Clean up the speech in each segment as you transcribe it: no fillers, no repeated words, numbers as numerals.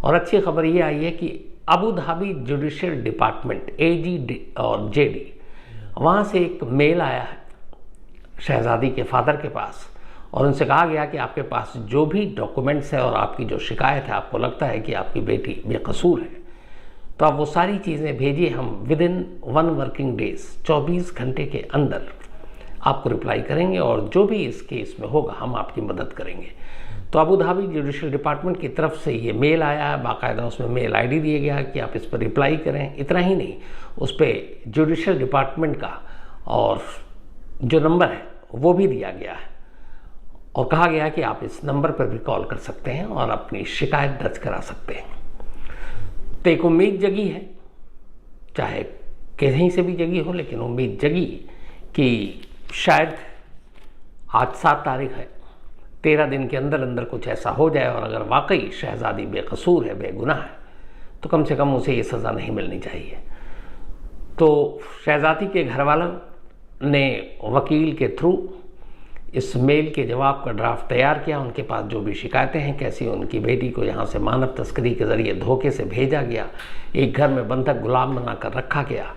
और अच्छी खबर ये आई है कि Abu Dhabi judicial department AG और JD वहाँ से एक मेल आया है शहजादी के फादर के पास, और उनसे कहा गया कि आपके पास जो भी डॉक्यूमेंट्स है और आपकी जो शिकायत है, आपको लगता है कि आपकी बेटी बेकसूर है, तो आप वो सारी चीज़ें भेजिए। हम विदिन 1 वर्किंग डेज 24 घंटे के अंदर आपको रिप्लाई करेंगे और जो भी इस केस में होगा हम आपकी मदद करेंगे। तो अबू धाबी जुडिशियल डिपार्टमेंट की तरफ से ये मेल आया है, बाकायदा उसमें मेल ID दिया गया है कि आप इस पर रिप्लाई करें। इतना ही नहीं, उस पर जुडिशियल डिपार्टमेंट का और जो नंबर है वो भी दिया गया है और कहा गया है कि आप इस नंबर पर भी कॉल कर सकते हैं और अपनी शिकायत दर्ज करा सकते हैं। तो एक उम्मीद जगी है, चाहे कहीं से भी जगी हो, लेकिन उम्मीद जगी कि शायद आज 7 तारीख है, 13 दिन के अंदर अंदर कुछ ऐसा हो जाए और अगर वाकई शहजादी बेकसूर है, बेगुनाह है, तो कम से कम उसे ये सज़ा नहीं मिलनी चाहिए। तो शहजादी के घर वालों ने वकील के थ्रू इस मेल के जवाब का ड्राफ्ट तैयार किया। उनके पास जो भी शिकायतें हैं, कैसी उनकी बेटी को यहाँ से मानव तस्करी के ज़रिए धोखे से भेजा गया, एक घर में बंधक गुलाम बनाकर रखा गया,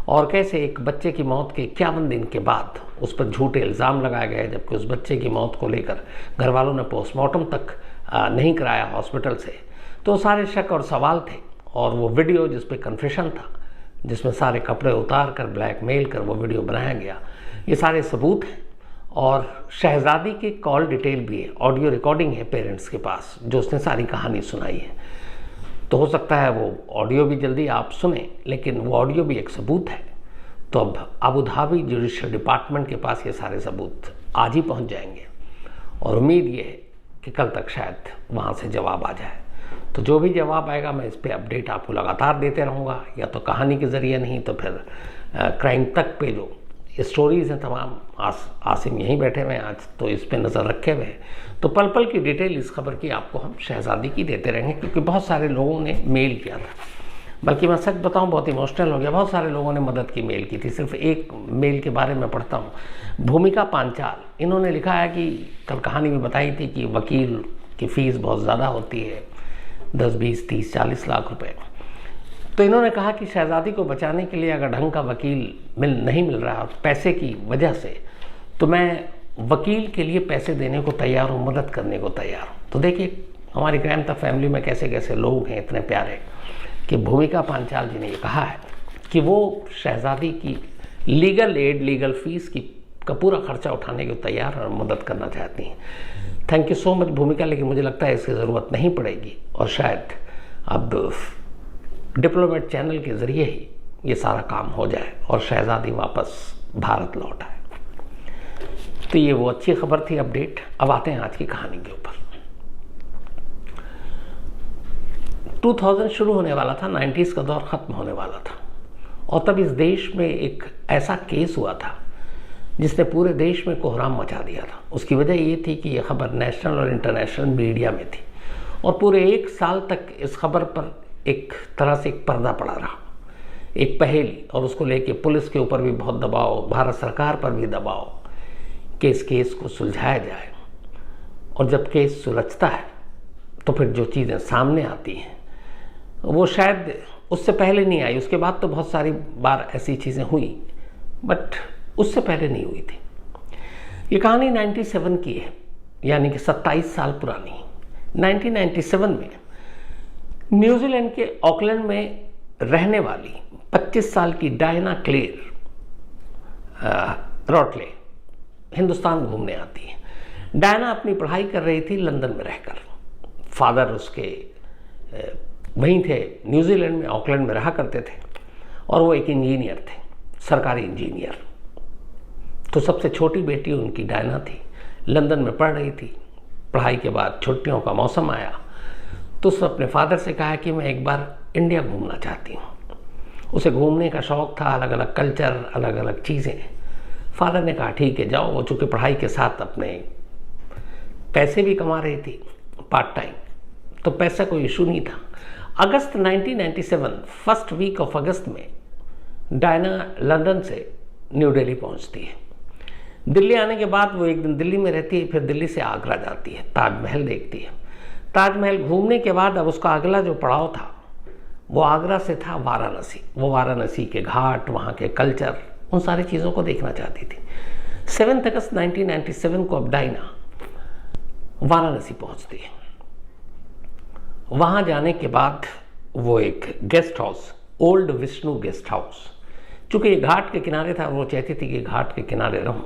और कैसे एक बच्चे की मौत के 51 दिन के बाद उस पर झूठे इल्ज़ाम लगाए गए, जबकि उस बच्चे की मौत को लेकर घर वालों ने पोस्टमार्टम तक नहीं कराया हॉस्पिटल से। तो सारे शक और सवाल थे, और वो वीडियो जिस पे कन्फेशन था, जिसमें सारे कपड़े उतार कर ब्लैकमेल कर वो वीडियो बनाया गया, ये सारे सबूत हैं। और शहजादी की कॉल डिटेल भी है, ऑडियो रिकॉर्डिंग है पेरेंट्स के पास, जो उसने सारी कहानी सुनाई है। तो हो सकता है वो ऑडियो भी जल्दी आप सुने, लेकिन वो ऑडियो भी एक सबूत है। तो अब अबू धाबी जुडिशियल डिपार्टमेंट के पास ये सारे सबूत आज ही पहुंच जाएंगे, और उम्मीद ये है कि कल तक शायद वहाँ से जवाब आ जाए। तो जो भी जवाब आएगा मैं इस पर अपडेट आपको लगातार देते रहूँगा, या तो कहानी के ज़रिए, नहीं तो फिर क्राइम तक पे जो स्टोरीज़ हैं तमाम। आसिम यहीं बैठे हुए हैं आज, तो इस पे नज़र रखे हुए हैं। तो पल पल की डिटेल इस खबर की आपको हम शहजादी की देते रहेंगे, क्योंकि बहुत सारे लोगों ने मेल किया था। बल्कि मैं सच बताऊं, बहुत इमोशनल हो गया। बहुत सारे लोगों ने मदद की मेल की थी। सिर्फ एक मेल के बारे में पढ़ता हूँ, भूमिका पांचाल, इन्होंने लिखा है कि कल कहानी में बताई थी कि वकील की फ़ीस बहुत ज़्यादा होती है, 10, 20, 30, 40 लाख रुपए। तो इन्होंने कहा कि शहजादी को बचाने के लिए अगर ढंग का वकील नहीं मिल रहा पैसे की वजह से, तो मैं वकील के लिए पैसे देने को तैयार हूँ, मदद करने को तैयार हूँ। तो देखिए हमारी क्राइम तक फैमिली में कैसे कैसे लोग हैं इतने प्यारे, कि भूमिका पांचाल जी ने ये कहा है कि वो शहजादी की लीगल एड, लीगल फीस का पूरा खर्चा उठाने को तैयार और मदद करना चाहती हैं। थैंक यू सो मच भूमिका, लेकिन मुझे लगता है इसकी ज़रूरत नहीं पड़ेगी, और शायद अब डिप्लोमेट चैनल के ज़रिए ही ये सारा काम हो जाए और शहजादी वापस भारत लौट आए। तो ये वो अच्छी खबर थी, अपडेट। अब आते हैं आज की कहानी के ऊपर। 2000 शुरू होने वाला था, 90s का दौर ख़त्म होने वाला था, और तब इस देश में एक ऐसा केस हुआ था जिसने पूरे देश में कोहराम मचा दिया था। उसकी वजह ये थी कि ये खबर नेशनल और इंटरनेशनल मीडिया में थी, और पूरे 1 साल तक इस खबर पर एक तरह से एक पर्दा पड़ा रहा, एक पहेली, और उसको लेके पुलिस के ऊपर भी बहुत दबाव, भारत सरकार पर भी दबाव कि इस केस को सुलझाया जाए। और जब केस सुलझता है तो फिर जो चीज़ें सामने आती हैं वो शायद उससे पहले नहीं आई। उसके बाद तो बहुत सारी बार ऐसी चीज़ें हुई, बट उससे पहले नहीं हुई थी। ये कहानी 97 की है, यानी कि 27 साल पुरानी। 1997 में न्यूजीलैंड के ऑकलैंड में रहने वाली 25 साल की डायना क्लेयर रॉटले हिंदुस्तान घूमने आती है। डायना अपनी पढ़ाई कर रही थी लंदन में रहकर। फादर उसके वहीं थे, न्यूजीलैंड में, ऑकलैंड में रहा करते थे, और वो एक इंजीनियर थे, सरकारी इंजीनियर। तो सबसे छोटी बेटी उनकी डायना थी, लंदन में पढ़ रही थी। पढ़ाई के बाद छुट्टियों का मौसम आया तो उसने अपने फादर से कहा कि मैं एक बार इंडिया घूमना चाहती हूँ। उसे घूमने का शौक़ था, अलग अलग कल्चर, अलग अलग चीज़ें। फादर ने कहा ठीक है जाओ। वो चूँकि पढ़ाई के साथ अपने पैसे भी कमा रही थी पार्ट टाइम, तो पैसा कोई इशू नहीं था। अगस्त 1997, फर्स्ट वीक ऑफ अगस्त में डायना लंदन से न्यू दिल्ली पहुँचती है। दिल्ली आने के बाद वो एक दिन दिल्ली में रहती है, फिर दिल्ली से आगरा जाती है, ताजमहल देखती है। ताजमहल घूमने के बाद अब उसका अगला जो पड़ाव था वो आगरा से था वाराणसी। वो वाराणसी के घाट, वहाँ के कल्चर, उन सारी चीज़ों को देखना चाहती थी। 7 अगस्त 1997 को अब डायना वाराणसी पहुँचती है। वहाँ जाने के बाद वो एक guest house, old Vishnu guest house, चूँकि ये घाट के किनारे था और वो चाहती थी कि घाट के किनारे रहूँ,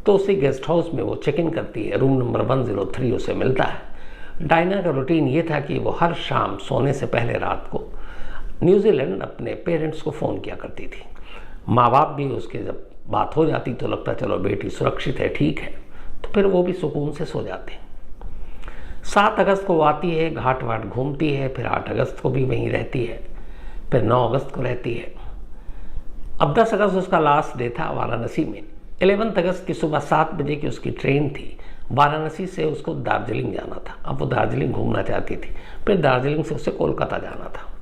तो उसी गेस्ट हाउस में वो चेक इन करती है। रूम नंबर 103 उसे मिलता है। डायना का रूटीन ये था कि वो हर शाम सोने से पहले रात को न्यूजीलैंड अपने पेरेंट्स को फ़ोन किया करती थी। माँ बाप भी उसके जब बात हो जाती तो लगता चलो बेटी सुरक्षित है, ठीक है, तो फिर वो भी सुकून से सो जाते। 7 अगस्त को वो आती है, घाट वाट घूमती है, फिर 8 अगस्त को भी वहीं रहती है, फिर 9 अगस्त को रहती है। अब 10 अगस्त उसका लास्ट डे था वाराणसी में। 11 अगस्त की सुबह 7 बजे की उसकी ट्रेन थी। वाराणसी से उसको दार्जिलिंग जाना था। अब वो दार्जिलिंग घूमना चाहती थी, फिर दार्जिलिंग से उसे कोलकाता जाना था।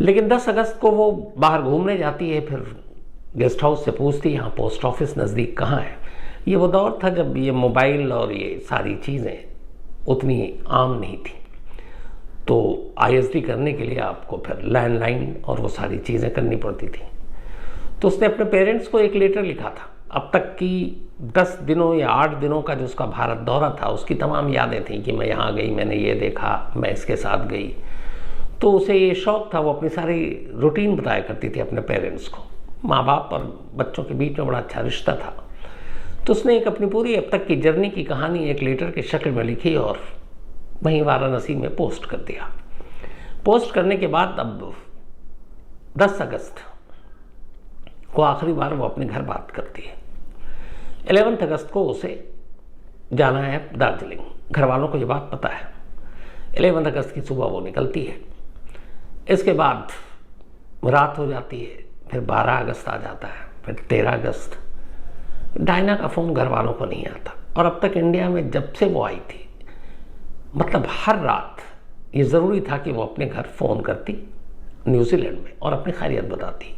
लेकिन 10 अगस्त को वो बाहर घूमने जाती है, फिर गेस्ट हाउस से पूछती यहाँ पोस्ट ऑफिस नज़दीक कहाँ है। ये वो दौर था जब ये मोबाइल और ये सारी चीज़ें उतनी आम नहीं थी, तो आईएसडी करने के लिए आपको फिर लैंडलाइन और वो सारी चीज़ें करनी पड़ती थी। तो उसने अपने पेरेंट्स को एक लेटर लिखा था। अब तक की 10 दिनों या 8 दिनों का जो उसका भारत दौरा था, उसकी तमाम यादें थी कि मैं यहाँ गई, मैंने ये देखा, मैं इसके साथ गई। तो उसे ये शौक़ था, वो अपनी सारी रूटीन बताया करती थी अपने पेरेंट्स को। माँ बाप और बच्चों के बीच में बड़ा अच्छा रिश्ता था। तो उसने एक अपनी पूरी अब तक की जर्नी की कहानी एक लेटर की शक्ल में लिखी और वहीं वाराणसी में पोस्ट कर दिया। पोस्ट करने के बाद अब 10 अगस्त को आखिरी बार वो अपने घर बात करती है। 11 अगस्त को उसे जाना है दार्जिलिंग। घर वालों को ये बात पता है। 11 अगस्त की सुबह वो निकलती है। इसके बाद रात हो जाती है, फिर 12 अगस्त आ जाता है, फिर 13 अगस्त। डायना का फ़ोन घर वालों को नहीं आता। और अब तक इंडिया में जब से वो आई थी, मतलब हर रात ये ज़रूरी था कि वो अपने घर फ़ोन करती न्यूजीलैंड में और अपनी खैरियत बताती।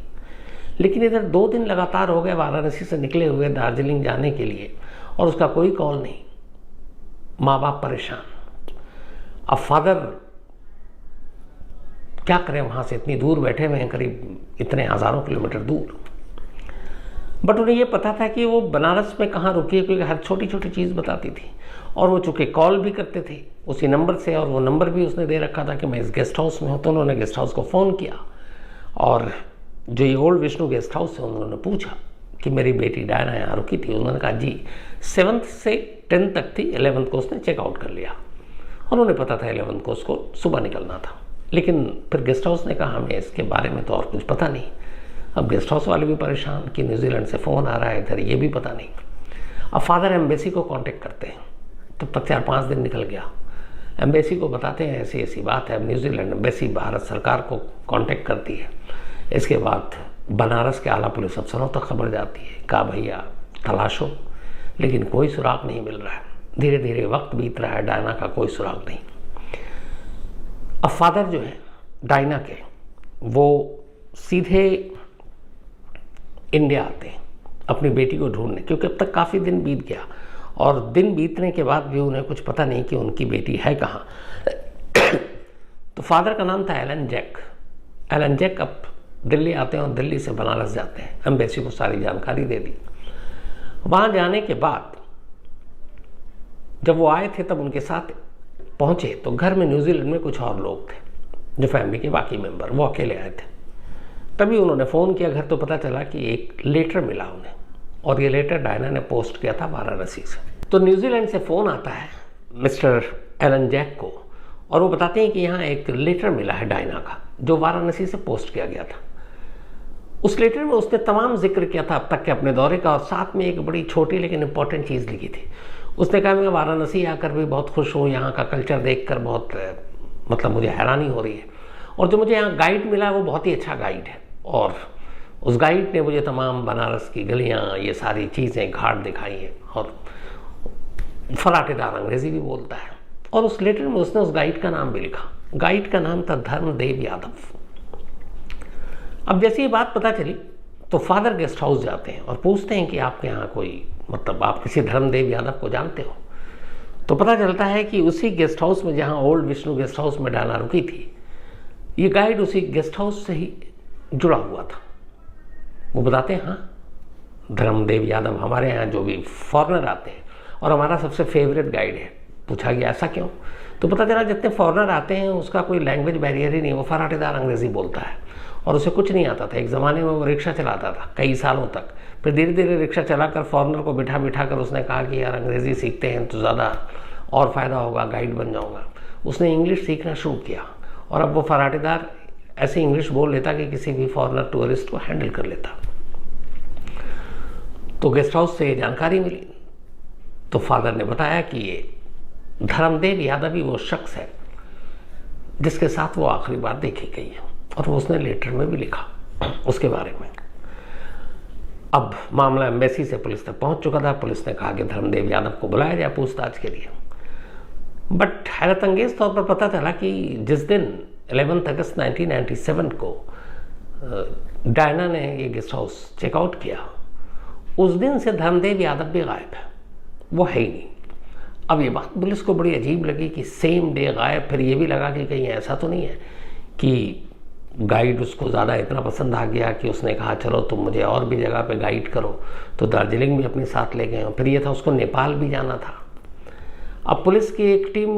लेकिन इधर 2 दिन लगातार हो गए वाराणसी से निकले हुए दार्जिलिंग जाने के लिए और उसका कोई कॉल नहीं। माँ बाप परेशान। अब फादर क्या करें, वहाँ से इतनी दूर बैठे हुए हैं, करीब इतने हज़ारों किलोमीटर दूर। बट उन्हें ये पता था कि वो बनारस में कहाँ रुकी है, क्योंकि हर छोटी छोटी चीज़ बताती थी। और वो चूँकि कॉल भी करते थे उसी नंबर से, और वो नंबर भी उसने दे रखा था कि मैं इस गेस्ट हाउस में हूँ। तो उन्होंने गेस्ट हाउस को फ़ोन किया और जो ये ओल्ड विष्णु गेस्ट हाउस है उन्होंने पूछा कि मेरी बेटी डायना यहाँ रुकी थी। उन्होंने कहा जी 7 से 10 तक थी, 11 को उसने चेकआउट कर लिया। और उन्हें पता था 11 को उसको सुबह निकलना था। लेकिन फिर गेस्ट हाउस ने कहा हमें इसके बारे में तो और कुछ पता नहीं। अब गेस्ट हाउस वाले भी परेशान कि न्यूजीलैंड से फ़ोन आ रहा है, इधर ये भी पता नहीं। अब फादर एम्बेसी को कांटेक्ट करते हैं। तो 4-5 दिन निकल गया। एम्बेसी को बताते हैं ऐसी ऐसी बात है। अब न्यूजीलैंड एम्बेसी भारत सरकार को कांटेक्ट करती है। इसके बाद बनारस के आला पुलिस अफसरों तक खबर जाती है। कहा भैया तलाशो, लेकिन कोई सुराग नहीं मिल रहा है। धीरे धीरे वक्त बीत रहा है, डायना का कोई सुराग नहीं। अब फादर जो है डायना के, वो सीधे इंडिया आते हैं अपनी बेटी को ढूंढने, क्योंकि अब तक काफ़ी दिन बीत गया और दिन बीतने के बाद भी उन्हें कुछ पता नहीं कि उनकी बेटी है कहाँ। तो फादर का नाम था एलन जैक। एलन जैक अब दिल्ली आते हैं और दिल्ली से बनारस जाते हैं। एम्बेसी को सारी जानकारी दे दी। वहाँ जाने के बाद जब वो आए थे तब उनके साथ पहुँचे तो घर में न्यूजीलैंड में कुछ और लोग थे जो फैमिली के बाकी मेंबर, वो अकेले आए थे। तभी उन्होंने फ़ोन किया घर, तो पता चला कि एक लेटर मिला उन्हें और ये लेटर डायना ने पोस्ट किया था वाराणसी से। तो न्यूजीलैंड से फ़ोन आता है मिस्टर एलन जैक को और वो बताते हैं कि यहाँ एक लेटर मिला है डायना का जो वाराणसी से पोस्ट किया गया था। उस लेटर में उसने तमाम जिक्र किया था अब तक के अपने दौरे का और साथ में एक बड़ी छोटी लेकिन इंपॉर्टेंट चीज़ लिखी थी। उसने कहा मैं वाराणसी आकर भी बहुत खुश हूँ, यहाँ का कल्चर देखकर बहुत मतलब मुझे हैरानी हो रही है और जो मुझे यहाँ गाइड मिला वो बहुत ही अच्छा गाइड है और उस गाइड ने मुझे तमाम बनारस की गलियाँ, ये सारी चीज़ें, घाट दिखाई हैं और फराटेदार अंग्रेज़ी भी बोलता है। और उस लेटर में उसने उस गाइड का नाम भी लिखा। गाइड का नाम था धर्मदेव यादव। अब जैसे ये बात पता चली तो फादर गेस्ट हाउस जाते हैं और पूछते हैं कि आपके यहाँ कोई, मतलब आप किसी धर्मदेव यादव को जानते हो? तो पता चलता है कि उसी गेस्ट हाउस में जहाँ ओल्ड विष्णु गेस्ट हाउस में डायना रुकी थी, ये गाइड उसी गेस्ट हाउस से ही जुड़ा हुआ था। वो बताते हैं हाँ, धर्मदेव यादव हमारे यहाँ जो भी फॉरेनर आते हैं और हमारा सबसे फेवरेट गाइड है। पूछा गया ऐसा क्यों? तो पता चला जितने फॉरेनर आते हैं उसका कोई लैंग्वेज बैरियर ही नहीं, वो फराटेदार अंग्रेज़ी बोलता है और उसे कुछ नहीं आता था। एक ज़माने में वो रिक्शा चलाता था कई सालों तक, फिर धीरे धीरे रिक्शा चलाकर फॉरेनर को बिठा कर उसने कहा कि यार अंग्रेज़ी सीखते हैं तो ज़्यादा और फ़ायदा होगा, गाइड बन जाऊँगा। उसने इंग्लिश सीखना शुरू किया और अब वो फराटेदार ऐसी इंग्लिश बोल लेता कि किसी भी फॉरेनर टूरिस्ट को हैंडल कर लेता। तो गेस्ट हाउस से ये जानकारी मिली तो फादर ने बताया कि ये धर्मदेव यादव ही वो शख्स है जिसके साथ वो आखिरी बार देखी गई है, और वो उसने लेटर में भी लिखा उसके बारे में। अब मामला एम्बेसी से पुलिस तक पहुंच चुका था। पुलिस ने कहा कि धर्मदेव यादव को बुलाया जाए पूछताछ के लिए, बट हैरत अंगेज तौर पर पता चला कि जिस दिन 11 अगस्त 1997 को डायना ने ये गेस्ट हाउस चेकआउट किया, उस दिन से धर्मदेव यादव भी गायब है, वो है ही नहीं। अब ये बात पुलिस को बड़ी अजीब लगी कि सेम डे गायब। फिर ये भी लगा कि कहीं ऐसा तो नहीं है कि गाइड उसको ज़्यादा इतना पसंद आ गया कि उसने कहा चलो तुम मुझे और भी जगह पे गाइड करो, तो दार्जिलिंग भी अपने साथ ले गए हो। फिर ये था उसको नेपाल भी जाना था। अब पुलिस की एक टीम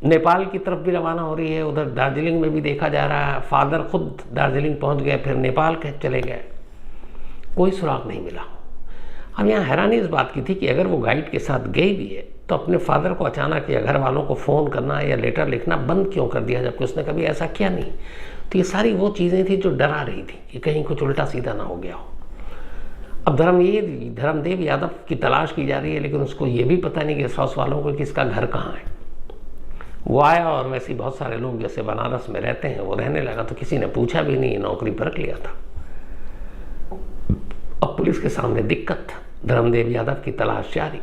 नेपाल की तरफ भी रवाना हो रही है, उधर दार्जिलिंग में भी देखा जा रहा है। फादर खुद दार्जिलिंग पहुंच गए, फिर नेपाल के चले गए, कोई सुराग नहीं मिला। अब यहाँ हैरानी इस बात की थी कि अगर वो गाइड के साथ गई भी है तो अपने फादर को अचानक या घर वालों को फ़ोन करना या लेटर लिखना बंद क्यों कर दिया, जबकि उसने कभी ऐसा किया नहीं। तो ये सारी वो चीज़ें थी जो डरा रही थी कि कहीं कुछ उल्टा सीधा ना हो गया हो। अब धर्मदेव यादव की तलाश की जा रही है, लेकिन उसको ये भी पता नहीं गेस्ट हाउस वालों को कि इसका घर कहाँ है। वो आया और वैसे बहुत सारे लोग जैसे बनारस में रहते हैं वो रहने लगा, तो किसी ने पूछा भी नहीं, नौकरी पर रख लिया था। अब पुलिस के सामने दिक्कत, धर्मदेव यादव की तलाश जारी।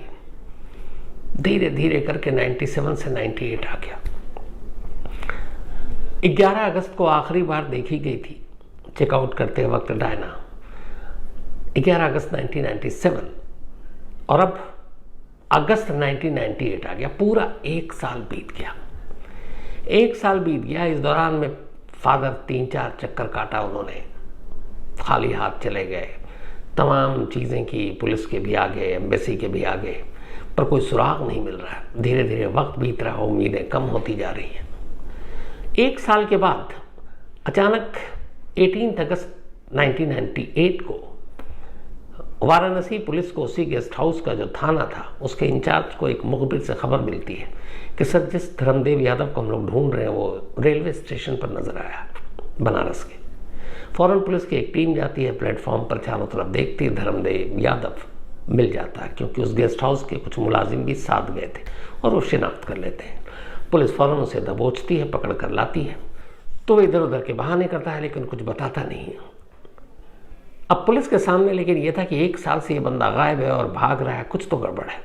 धीरे धीरे करके 97 से 98 आ गया। 11 अगस्त को आखिरी बार देखी गई थी चेकआउट करते वक्त डायना, 11 अगस्त 1997, और अब अगस्त 1998 आ गया। पूरा 1 साल बीत गया। 1 साल बीत गया। इस दौरान में फादर 3-4 चक्कर काटा उन्होंने, खाली हाथ चले गए, तमाम चीज़ें की, पुलिस के भी आगे, एम्बेसी के भी आगे, पर कोई सुराग नहीं मिल रहा है। धीरे धीरे वक्त बीत रहा, उम्मीदें कम होती जा रही हैं। 1 साल के बाद अचानक 18 अगस्त 1998 को वाराणसी पुलिस को उसी गेस्ट हाउस का जो थाना था उसके इंचार्ज को एक मुखबिर से खबर मिलती है कि सर जिस धर्मदेव यादव को हम लोग ढूंढ रहे हैं वो रेलवे स्टेशन पर नजर आया बनारस के। फौरन पुलिस की एक टीम जाती है, प्लेटफॉर्म पर चारों तरफ देखती है, धर्मदेव यादव मिल जाता है क्योंकि उस गेस्ट हाउस के कुछ मुलाजिम भी साथ गए थे और वो शिनाख्त कर लेते हैं। पुलिस फौरन उसे दबोचती है, पकड़ कर लाती है, तो वो इधर उधर के बहाने करता है लेकिन कुछ बताता नहीं है। अब पुलिस के सामने लेकिन ये था कि 1 साल से ये बंदा गायब है और भाग रहा है, कुछ तो गड़बड़ है।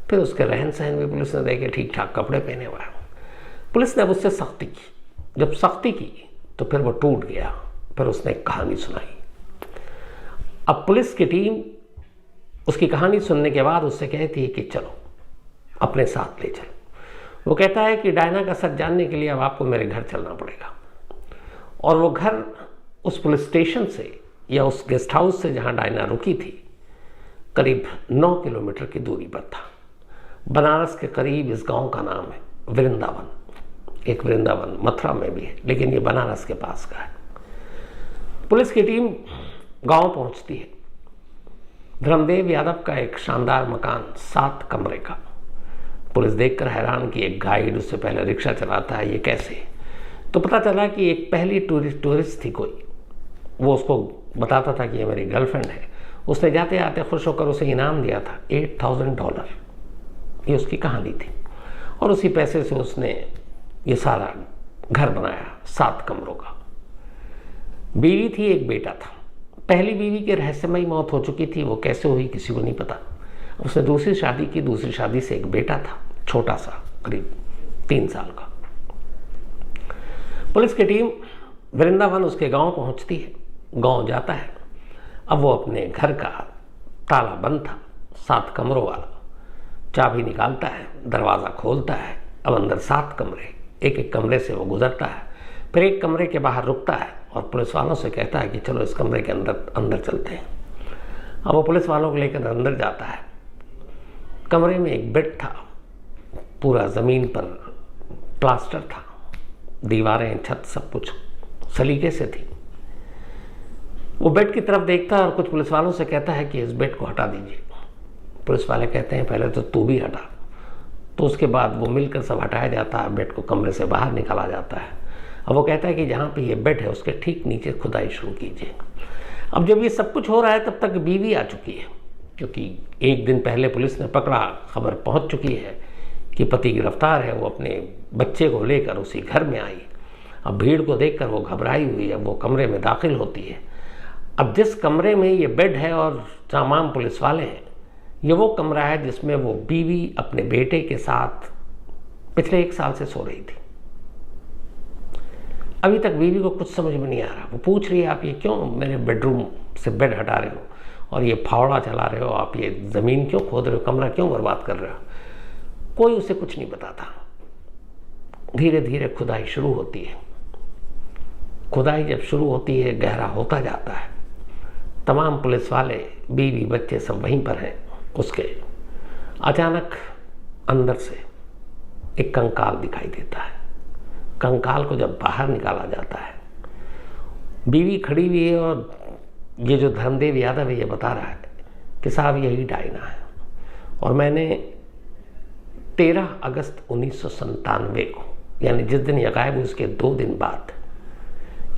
फिर उसके रहन सहन भी पुलिस ने देखे, ठीक ठाक कपड़े पहने हुआ है। पुलिस ने अब उससे सख्ती की। जब सख्ती की तो फिर वो टूट गया। फिर उसने एक कहानी सुनाई। अब पुलिस की टीम उसकी कहानी सुनने के बाद उससे कहती है कि चलो अपने साथ ले चलो। वो कहता है कि डायना का सच जानने के लिए अब आपको मेरे घर चलना पड़ेगा। और वो घर उस पुलिस स्टेशन से या उस गेस्ट हाउस से जहाँ डायना रुकी थी करीब 9 किलोमीटर की दूरी पर था। बनारस के करीब इस गांव का नाम है वृंदावन। एक वृंदावन मथुरा में भी है, लेकिन ये बनारस के पास का है। पुलिस की टीम गांव पहुंचती है। धर्मदेव यादव का एक शानदार मकान 7 कमरे का। पुलिस देखकर हैरान कि एक गाइड उससे पहले रिक्शा चलाता है, ये कैसे? तो पता चला कि एक पहली टूरिस्ट थी कोई, वो उसको बताता था कि ये मेरी गर्लफ्रेंड है। उसने जाते आते खुश होकर उसे इनाम दिया था $8,000। ये उसकी कहानी थी और उसी पैसे से उसने ये सारा घर बनाया 7 कमरों का। बीवी थी, एक बेटा था। पहली बीवी की रहस्यमयी मौत हो चुकी थी, वो कैसे हुई किसी को नहीं पता। उसने दूसरी शादी की, दूसरी शादी से एक बेटा था, छोटा सा, करीब 3 साल का। पुलिस की टीम वृंदावन उसके गांव पहुंचती है, गांव जाता है। अब वो अपने घर का ताला बंद था, 7 कमरों वाला, चाबी निकालता है, दरवाज़ा खोलता है। अब अंदर 7 कमरे, एक एक कमरे से वो गुजरता है, फिर एक कमरे के बाहर रुकता है और पुलिस वालों से कहता है कि चलो इस कमरे के अंदर चलते हैं। अब वो पुलिस वालों को लेकर अंदर जाता है। कमरे में एक बेड था, पूरा ज़मीन पर प्लास्टर था, दीवारें, छत सब कुछ सलीके से थी। वो बेड की तरफ देखता है और कुछ पुलिस वालों से कहता है कि इस बेड को हटा दीजिए। पुलिस वाले कहते हैं पहले तो तू भी हटा। तो उसके बाद वो मिलकर सब हटाया जाता है, बेड को कमरे से बाहर निकाला जाता है। अब वो कहता है कि जहाँ पे ये बेड है उसके ठीक नीचे खुदाई शुरू कीजिए। अब जब ये सब कुछ हो रहा है तब तक बीवी आ चुकी है, क्योंकि एक दिन पहले पुलिस ने पकड़ा, खबर पहुँच चुकी है कि पति गिरफ्तार है। वो अपने बच्चे को लेकर उसी घर में आई। अब भीड़ को देखकर वो घबराई हुई है, वो कमरे में दाखिल होती है। अब जिस कमरे में ये बेड है और तमाम पुलिस वाले हैं, ये वो कमरा है जिसमें वो बीवी अपने बेटे के साथ पिछले 1 साल से सो रही थी। अभी तक बीवी को कुछ समझ में नहीं आ रहा। वो पूछ रही है आप ये क्यों मेरे बेडरूम से बेड हटा रहे हो और ये फावड़ा चला रहे हो, आप ये ज़मीन क्यों खोद रहे हो, कमरा क्यों बर्बाद कर रहे हो। कोई उसे कुछ नहीं बताता। धीरे धीरे खुदाई शुरू होती है। खुदाई जब शुरू होती है, गहरा होता जाता है। तमाम पुलिस वाले, बीवी, बच्चे सब वहीं पर हैं। उसके अचानक अंदर से एक कंकाल दिखाई देता है। कंकाल को जब बाहर निकाला जाता है, बीवी खड़ी हुई है और ये जो धर्मदेव यादव है ये बता रहा है कि साहब यही डायना है और मैंने 13 अगस्त 1997 को, यानी जिस दिन ये गायब हुई उसके 2 दिन बाद,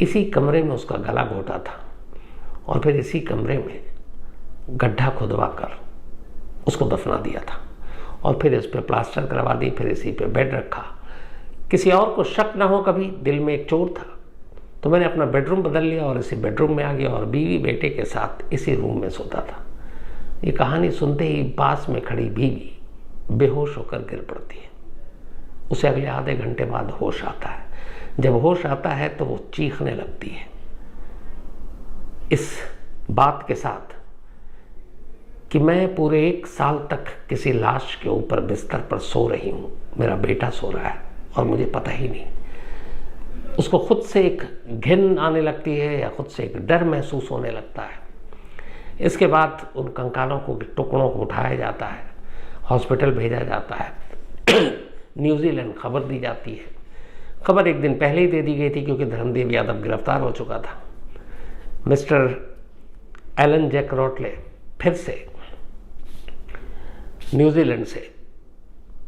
इसी कमरे में उसका गला घोटा था और फिर इसी कमरे में गड्ढा खुदवा कर उसको दफना दिया था और फिर इस पे प्लास्टर करवा दी, फिर इसी पे बेड रखा। किसी और को शक ना हो कभी, दिल में एक चोर था, तो मैंने अपना बेडरूम बदल लिया और इसी बेडरूम में आ गया और बीवी बेटे के साथ इसी रूम में सोता था। ये कहानी सुनते ही पास में खड़ी बीवी बेहोश होकर गिर पड़ती है। उसे अगले आधे घंटे बाद होश आता है। जब होश आता है तो वो चीखने लगती है इस बात के साथ कि मैं पूरे 1 साल तक किसी लाश के ऊपर बिस्तर पर सो रही हूँ, मेरा बेटा सो रहा है और मुझे पता ही नहीं। उसको खुद से एक घिन आने लगती है या खुद से एक डर महसूस होने लगता है। इसके बाद उन कंकालों को, टुकड़ों को उठाया जाता है, हॉस्पिटल भेजा जाता है, न्यूजीलैंड खबर दी जाती है। खबर 1 दिन पहले ही दे दी गई थी क्योंकि धर्मदेव यादव गिरफ्तार हो चुका था। मिस्टर एलन जैक रोटले फिर से न्यूजीलैंड से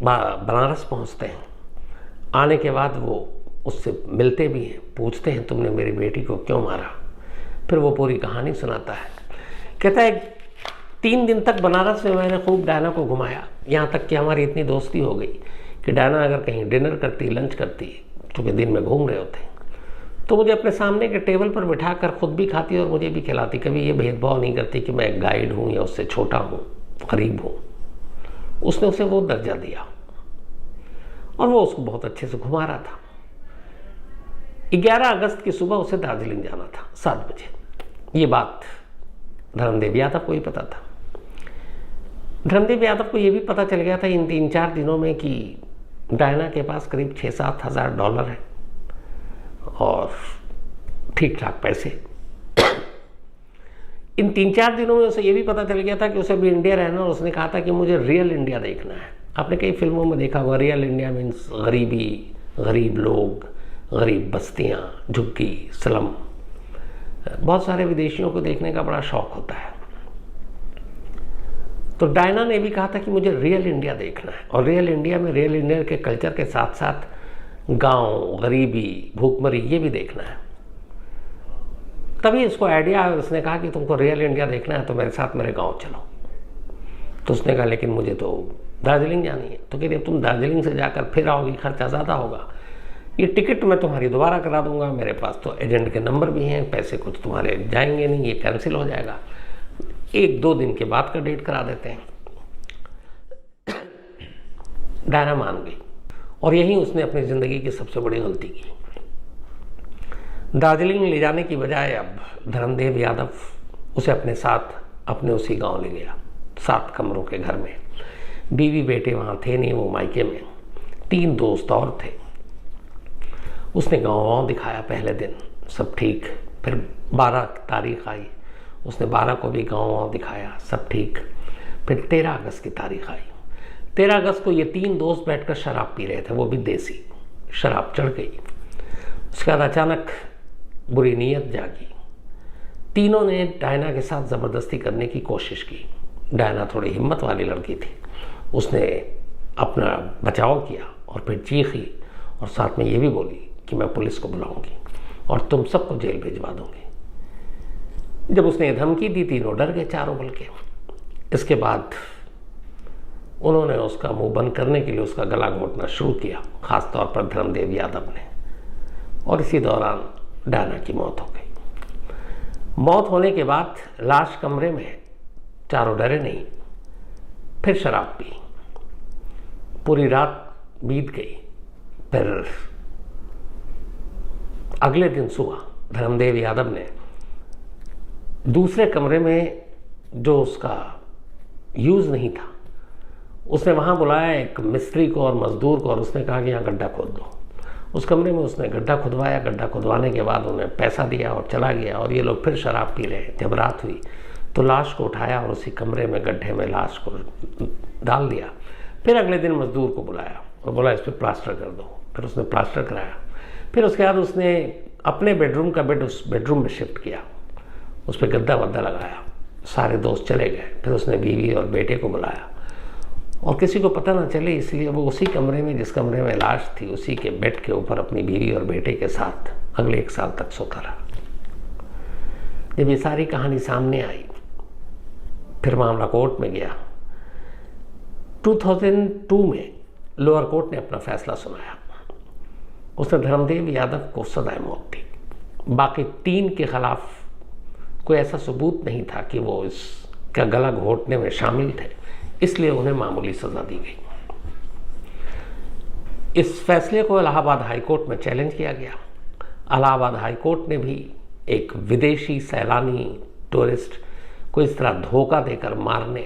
बनारस पहुंचते हैं। आने के बाद वो उससे मिलते भी हैं, पूछते हैं तुमने मेरी बेटी को क्यों मारा। फिर वो पूरी कहानी सुनाता है। कहता है 3 दिन तक बनारस में मैंने खूब डायना को घुमाया, यहाँ तक कि हमारी इतनी दोस्ती हो गई कि डायना अगर कहीं डिनर करती, लंच करती, क्योंकि दिन में घूम रहे होते, तो मुझे अपने सामने के टेबल पर बिठाकर खुद भी खाती और मुझे भी खिलाती। कभी ये भेदभाव नहीं करती कि मैं एक गाइड हूँ या उससे छोटा हूँ, गरीब हूँ। उसने उसे वो दर्जा दिया और वो उसको बहुत अच्छे से घुमा रहा था। 11 अगस्त की सुबह उसे दार्जिलिंग जाना था 7 बजे। ये बात धर्मदेव यादव को ही पता था। धर्मदेव यादव को ये भी पता चल गया था इन 3-4 दिनों में कि डायना के पास करीब 6-7 हज़ार डॉलर है और ठीक ठाक पैसे। इन 3-4 दिनों में उसे ये भी पता चल गया था कि उसे भी इंडिया रहना, और उसने कहा था कि मुझे रियल इंडिया देखना है। आपने कई फिल्मों में देखा हुआ, रियल इंडिया मीन्स गरीबी, गरीब लोग, गरीब बस्तियाँ, झुग्गी, स्लम। बहुत सारे विदेशियों को देखने का बड़ा शौक होता है। तो डायना ने भी कहा था कि मुझे रियल इंडिया देखना है और रियल इंडिया में रियल इंडिया के कल्चर के साथ साथ गांव, गरीबी, भूखमरी ये भी देखना है। तभी इसको आइडिया आया और उसने कहा कि तुमको रियल इंडिया देखना है तो मेरे साथ मेरे गांव चलो। तो उसने कहा लेकिन मुझे तो दार्जिलिंग जानी है। तो कहते तुम दार्जिलिंग से जाकर फिर आओगी, खर्चा ज़्यादा होगा, ये टिकट मैं तुम्हारी दोबारा करा दूंगा, मेरे पास तो एजेंट के नंबर भी हैं, पैसे कुछ तुम्हारे जाएंगे नहीं, ये कैंसिल हो जाएगा, 1-2 दिन के बाद का डेट करा देते हैं। डायना मान गई और यही उसने अपनी ज़िंदगी की सबसे बड़ी गलती की। दार्जिलिंग ले जाने की बजाय अब धर्मदेव यादव उसे अपने साथ अपने उसी गांव ले गया, 7 कमरों के घर में, बीवी बेटे वहाँ थे नहीं, वो मायके में। 3 दोस्त और थे। उसने गाँव दिखाया पहले दिन, सब ठीक। फिर 12 तारीख आई, उसने 12 को भी गाँव दिखाया, सब ठीक। फिर 13 अगस्त की तारीख आई। 13 अगस्त को ये 3 दोस्त बैठकर शराब पी रहे थे, वो भी देसी शराब चढ़ गई। उसके बाद अचानक बुरी नीयत जागी। तीनों ने डायना के साथ ज़बरदस्ती करने की कोशिश की। डायना थोड़ी हिम्मत वाली लड़की थी, उसने अपना बचाव किया और फिर चीखी और साथ में ये भी बोली कि मैं पुलिस को बुलाऊंगी और तुम सबको जेल भिजवा दूंगी। जब उसने धमकी दी, तीनों डर गए चारों बल के। इसके बाद उन्होंने उसका मुंह बंद करने के लिए उसका गला घोटना शुरू किया, खासतौर पर धर्मदेव यादव ने। और इसी दौरान डायना की मौत हो गई। मौत होने के बाद लाश कमरे में, चारों डरे नहीं। फिर शराब पी, पूरी रात बीत गई। फिर अगले दिन सुबह धर्मदेव यादव ने दूसरे कमरे में, जो उसका यूज़ नहीं था, उसने वहाँ बुलाया एक मिस्त्री को और मज़दूर को और उसने कहा कि यहाँ गड्ढा खोद दो। उस कमरे में उसने गड्ढा खुदवाया। गड्ढा खुदवाने के बाद उन्हें पैसा दिया और चला गया। और ये लोग फिर शराब पी रहे हैं। जब रात हुई तो लाश को उठाया और उसी कमरे में गड्ढे में लाश को डाल दिया। फिर अगले दिन मज़दूर को बुलाया और बोला इस पर प्लास्टर कर दो। फिर उसने प्लास्टर कराया। फिर उसके बाद उसने अपने बेडरूम का बेड उस बेडरूम में शिफ्ट किया, उस पर गद्दा वद्दा लगाया। सारे दोस्त चले गए। फिर उसने बीवी और बेटे को बुलाया और किसी को पता ना चले इसलिए वो उसी कमरे में, जिस कमरे में लाश थी, उसी के बेड के ऊपर अपनी बीवी और बेटे के साथ अगले 1 साल तक सोता रहा। जब ये सारी कहानी सामने आई, फिर मामला कोर्ट में गया। 2002 में लोअर कोर्ट ने अपना फैसला सुनाया। उसने धर्मदेव यादव को सजाए मौत दी। बाकी 3 के खिलाफ कोई ऐसा सबूत नहीं था कि वो इसका गला घोटने में शामिल थे, इसलिए उन्हें मामूली सजा दी गई। इस फैसले को इलाहाबाद हाई कोर्ट में चैलेंज किया गया। इलाहाबाद हाई कोर्ट ने भी एक विदेशी सैलानी टूरिस्ट को इस तरह धोखा देकर मारने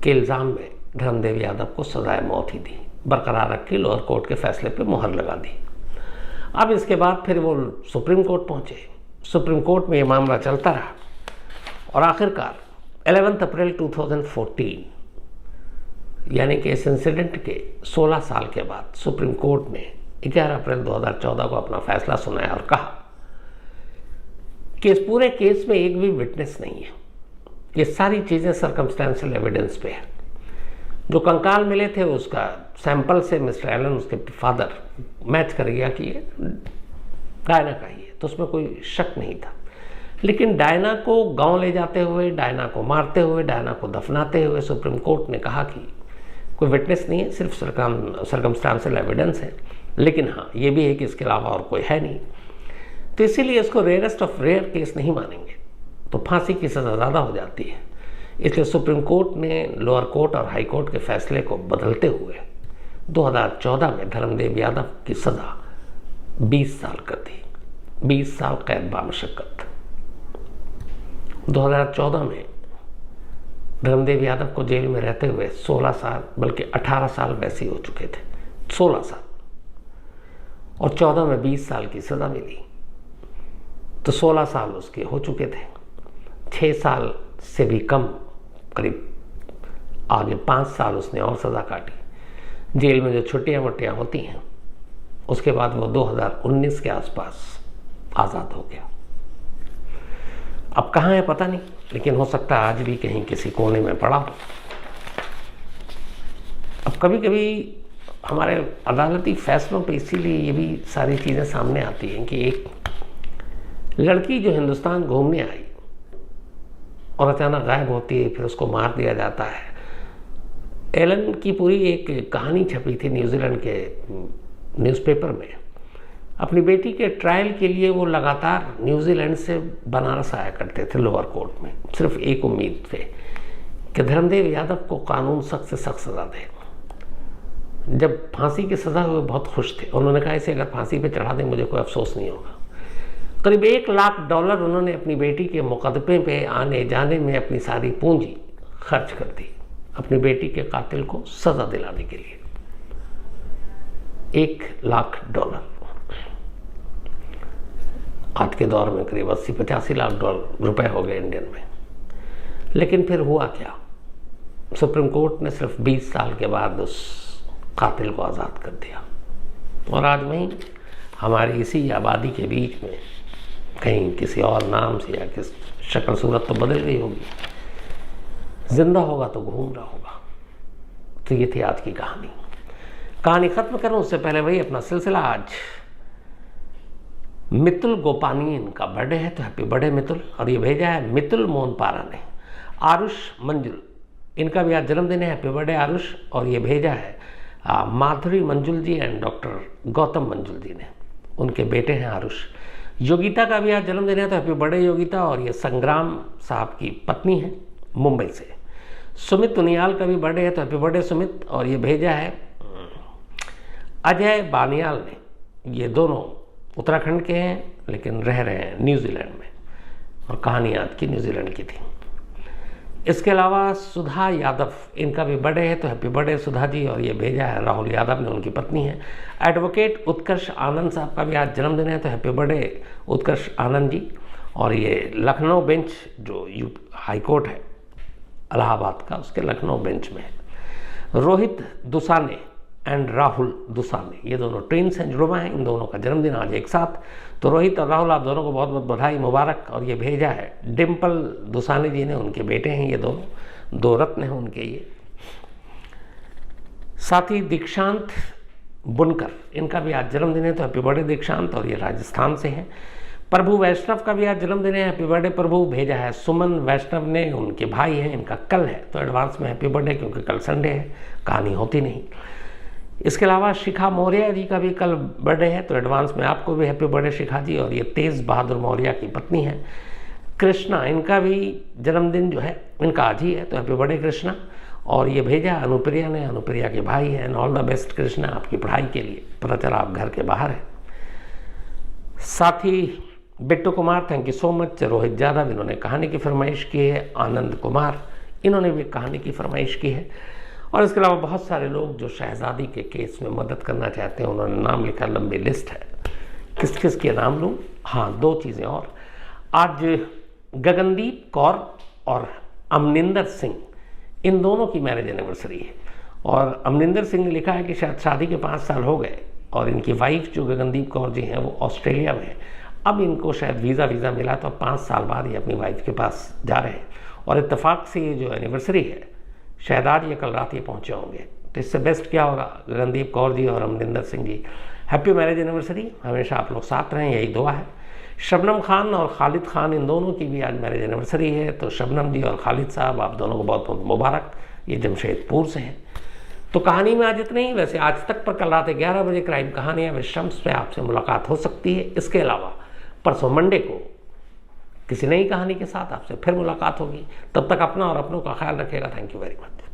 के इल्ज़ाम में धर्मदेव यादव को सजाए मौत ही दी, बरकरार रख के लोअर कोर्ट के फैसले पर मुहर लगा दी। अब इसके बाद फिर वो सुप्रीम कोर्ट पहुंचे। सुप्रीम कोर्ट में ये मामला चलता रहा और आखिरकार 11 अप्रैल 2014 यानी कि इस इंसिडेंट के 16 साल के बाद सुप्रीम कोर्ट ने 11 अप्रैल 2014 को अपना फैसला सुनाया और कहा कि इस पूरे केस में एक भी विटनेस नहीं है। ये सारी चीज़ें सर्कमस्टेंशियल एविडेंस पे है। जो कंकाल मिले थे उसका सैंपल से मिस्टर एलन, उसके फादर, मैच कर गया कि ये डायना का ही है, तो उसमें कोई शक नहीं था। लेकिन डायना को गांव ले जाते हुए, डायना को मारते हुए, डायना को दफनाते हुए सुप्रीम कोर्ट ने कहा कि कोई विटनेस नहीं है, सिर्फ सर्कमस्टेंशियल एविडेंस है। लेकिन हाँ, ये भी है कि इसके अलावा और कोई है नहीं, तो इसीलिए इसको रेयरेस्ट ऑफ रेयर केस नहीं मानेंगे, तो फांसी की सज़ा ज़्यादा हो जाती है। इसलिए सुप्रीम कोर्ट ने लोअर कोर्ट और हाई कोर्ट के फैसले को बदलते हुए 2014 में धर्मदेव यादव की सज़ा 20 साल कर दी। 20 साल कैद बामशक्कत। 2014 में धर्मदेव यादव को जेल में रहते हुए 16 साल, बल्कि 18 साल वैसे ही हो चुके थे, 16 साल, और 14 में 20 साल की सज़ा मिली, तो 16 साल उसके हो चुके थे। 6 साल से भी कम, करीब आगे 5 साल उसने और सज़ा काटी। जेल में जो छुट्टियाँ वट्टियाँ होती हैं, उसके बाद वो 2019 के आसपास आज़ाद हो गया। अब कहाँ है पता नहीं, लेकिन हो सकता है आज भी कहीं किसी कोने में पड़ा हो। अब कभी कभी हमारे अदालती फैसलों पे इसीलिए ये भी सारी चीज़ें सामने आती हैं कि एक लड़की जो हिंदुस्तान घूमने आई और अचानक गायब होती है, फिर उसको मार दिया जाता है। एलन की पूरी एक कहानी छपी थी न्यूजीलैंड के न्यूज़पेपर में। अपनी बेटी के ट्रायल के लिए वो लगातार न्यूजीलैंड से बनारस आया करते थे लोअर कोर्ट में। सिर्फ एक उम्मीद थे कि धर्मदेव यादव को कानून सख्त से सख्त सज़ा दे। जब फांसी की सज़ा हुई बहुत खुश थे। उन्होंने कहा इसे अगर फांसी पे चढ़ा दें मुझे कोई अफसोस नहीं होगा। करीब $1 लाख उन्होंने अपनी बेटी के मुकदमे पे आने जाने में अपनी सारी पूंजी खर्च कर दी। अपनी बेटी के कातिल को सजा दिलाने के लिए। $1,00,000 आज के दौर में करीब 80-85 लाख रुपए हो गए इंडियन में। लेकिन फिर हुआ क्या, सुप्रीम कोर्ट ने सिर्फ 20 साल के बाद उस कातिल को आज़ाद कर दिया। और आज वहीं हमारी इसी आबादी के बीच में कहीं किसी और नाम से या किस शक्ल सूरत तो बदल गई होगी, जिंदा होगा तो घूम रहा होगा। तो ये थी आज की कहानी। कहानी खत्म करूं उससे पहले वही अपना सिलसिला। आज मितुल गोपानी इनका बर्थडे है, तो हैप्पी बर्थडे मितुल। और ये भेजा है मितुल मोहनपारा ने। आरुष मंजुल इनका भी आज जन्मदिन है, हैप्पी बर्थडे आरुष। और ये भेजा है माधुरी मंजुल जी एंड डॉक्टर गौतम मंजुल जी ने, उनके बेटे हैं आरुष। योगिता का भी आज जन्मदिन है, तो हैप्पी बर्थडे योगिता। और ये संग्राम साहब की पत्नी है मुंबई से। सुमित उनियाल का भी बर्थडे है, तो हैप्पी बर्थडे सुमित। और ये भेजा है अजय बानियाल ने। ये दोनों उत्तराखंड के हैं लेकिन रह रहे हैं न्यूजीलैंड में, और कहानी आज की न्यूजीलैंड की थी। इसके अलावा सुधा यादव इनका भी बर्थडे है, तो हैप्पी बर्थडे सुधा जी। और ये भेजा है राहुल यादव ने, उनकी पत्नी है। एडवोकेट उत्कर्ष आनंद साहब का भी आज जन्मदिन है, तो हैप्पी बर्थडे उत्कर्ष आनंद जी। और ये लखनऊ बेंच जो हाई कोर्ट है इलाहाबाद का, उसके लखनऊ बेंच में है। रोहित दुसाने एंड राहुल दुसाने, ये दोनों ट्विन्स हैं, जुड़वा हैं। इन दोनों का जन्मदिन आज एक साथ। तो रोहित और राहुल आप दोनों को बहुत बहुत बधाई मुबारक। और ये भेजा है डिम्पल दुसाने जी ने, उनके बेटे हैं ये दोनों, 2 रत्न हैं उनके ये। साथ ही दीक्षांत बुनकर इनका भी आज जन्मदिन है, तो हैप्पी बर्थडे दीक्षांत। और ये राजस्थान से हैं। प्रभु वैष्णव का भी आज जन्मदिन है, हैप्पी बर्थडे प्रभु। भेजा है सुमन वैष्णव ने, उनके भाई हैं, इनका कल है, तो एडवांस में हैप्पी बर्थडे, क्योंकि कल संडे है, कहानी होती नहीं। इसके अलावा शिखा मौर्य जी का भी कल बर्थडे है, तो एडवांस में आपको भी हैप्पी बर्थडे शिखा जी। और ये तेज बहादुर मौर्य की पत्नी है कृष्णा, इनका भी जन्मदिन जो है इनका आज ही है, तो हैप्पी बर्थडे कृष्णा। और ये भेजा अनुप्रिया ने, अनुप्रिया के भाई हैं। ऑल द बेस्ट कृष्णा आपकी पढ़ाई के लिए, पता चला आप घर के बाहर हैं। साथ ही Bittu Kumar, thank you so much. Rohit Yadav इन्होंने कहानी की फरमाइश की है। आनंद कुमार इन्होंने भी कहानी की फरमाइश की है। और इसके अलावा बहुत सारे लोग जो शहजादी के केस में मदद करना चाहते हैं, उन्होंने नाम लिखा, लंबी लिस्ट है। किस किस के नाम लूँ? हाँ, 2 चीज़ें और। आज गगनदीप कौर और अमनिंदर सिंह, इन दोनों की मैरिज एनिवर्सरी है। और अमनिंदर सिंह ने लिखा है कि शायद शादी के 5 साल हो गए, और इनकी वाइफ जो गगनदीप कौर जी हैं वो ऑस्ट्रेलिया में है। अब इनको शायद वीज़ा मिला, तो 5 साल बाद ये अपनी वाइफ के पास जा रहे हैं। और इत्तेफाक से ये जो एनिवर्सरी है शायद आज या कल रात ये पहुँचे होंगे। तो इससे बेस्ट क्या होगा, गगनदीप कौर जी और Amninder Singh ji, happy marriage anniversary. हमेशा आप लोग साथ रहें, यही दुआ है। शबनम खान और खालिद खान, इन दोनों की भी आज मैरिज एनिवर्सरी है, तो शबनम जी और खालिद साहब आप दोनों को बहुत बहुत मुबारक। ये जमशेदपुर से हैं। तो कहानी में आज इतना ही। वैसे आज तक पर कल रात 11 बजे क्राइम कहानियाँ विद शम्स पे आपसे मुलाकात हो सकती है। इसके अलावा परसों मंडे को किसी नई कहानी के साथ आपसे फिर मुलाकात होगी। तब तक अपना और अपनों का ख्याल रखिएगा। Thank you very much.